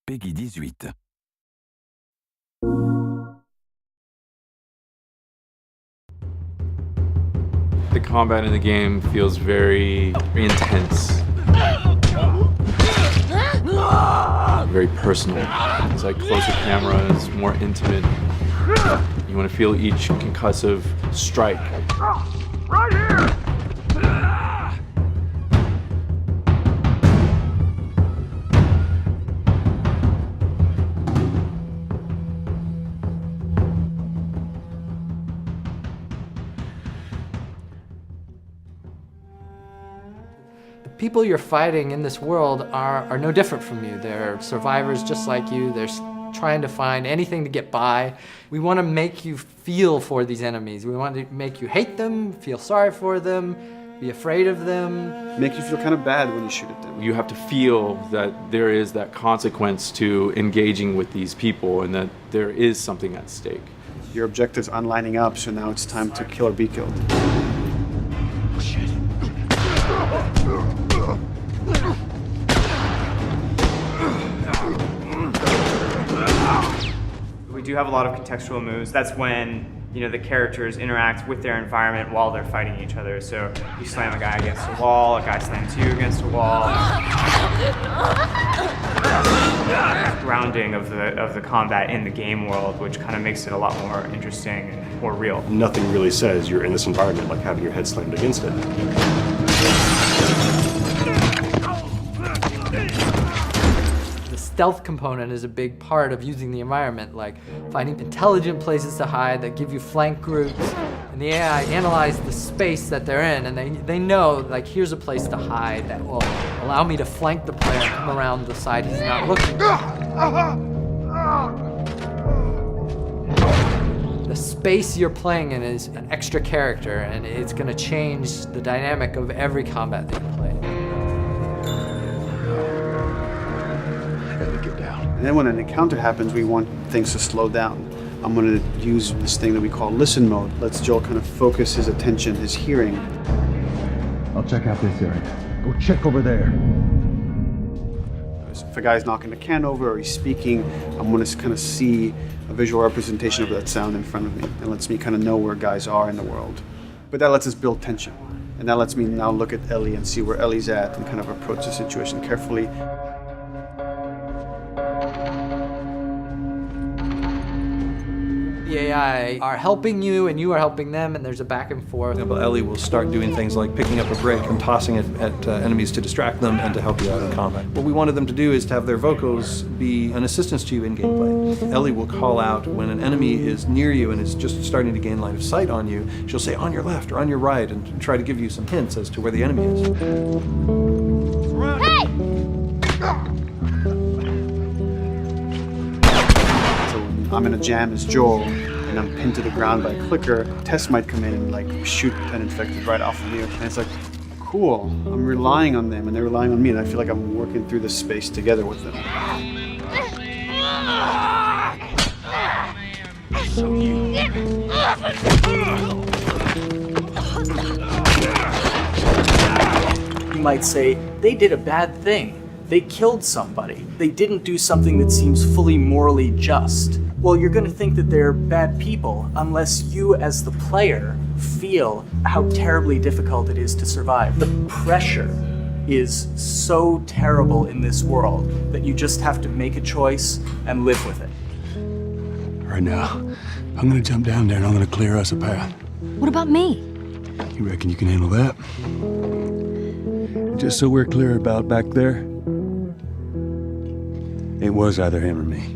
Peggy 18. The combat in the game feels very intense. Very personal. It's like closer cameras, more intimate. You want to feel each concussive strike. Right here! The people you're fighting in this world are no different from you. They're survivors just like you. They're trying to find anything to get by. We want to make you feel for these enemies. We want to make you hate them, feel sorry for them, be afraid of them. Make you feel kind of bad when you shoot at them. You have to feel that there is that consequence to engaging with these people and that there is something at stake. Your objectives aren't lining up, so now it's time to kill or be killed. We do have a lot of contextual moves. That's when, the characters interact with their environment while they're fighting each other. So you slam a guy against a wall, a guy slams you against a wall. Grounding of the combat in the game world, which kind of makes it a lot more interesting and more real. Nothing really says you're in this environment like having your head slammed against it. Stealth component is a big part of using the environment, like finding intelligent places to hide that give you flank groups. And the AI analyze the space that they're in, and they know, like, here's a place to hide that will allow me to flank the player and come around the side he's not looking. The space you're playing in is an extra character, and it's going to change the dynamic of every combat that you play. And then when an encounter happens, we want things to slow down. I'm going to use this thing that we call listen mode. Lets Joel kind of focus his attention, his hearing. I'll check out this area. Go check over there. If a guy's knocking a can over or he's speaking, I'm going to kind of see a visual representation of that sound in front of me. It lets me kind of know where guys are in the world. But that lets us build tension. And that lets me now look at Ellie and see where Ellie's at and kind of approach the situation carefully. The AI are helping you and you are helping them, and there's a back and forth. For example, Ellie will start doing things like picking up a brick and tossing it at enemies to distract them and to help you out in combat. What we wanted them to do is to have their vocals be an assistance to you in gameplay. Ellie will call out when an enemy is near you and is just starting to gain line of sight on you. She'll say on your left or on your right and try to give you some hints as to where the enemy is. Hey! So when I'm in a jam as Joel, and I'm pinned to the ground by a clicker, Tess might come in and like shoot an infected right off of me. And it's like, cool, I'm relying on them and they're relying on me, and I feel like I'm working through this space together with them. You might say, they did a bad thing. They killed somebody. They didn't do something that seems fully morally just. Well, you're going to think that they're bad people unless you, as the player, feel how terribly difficult it is to survive. The pressure is so terrible in this world that you just have to make a choice and live with it. Right now, I'm gonna jump down there and I'm gonna clear us a path. What about me? You reckon you can handle that? Just so we're clear about back there, it was either him or me.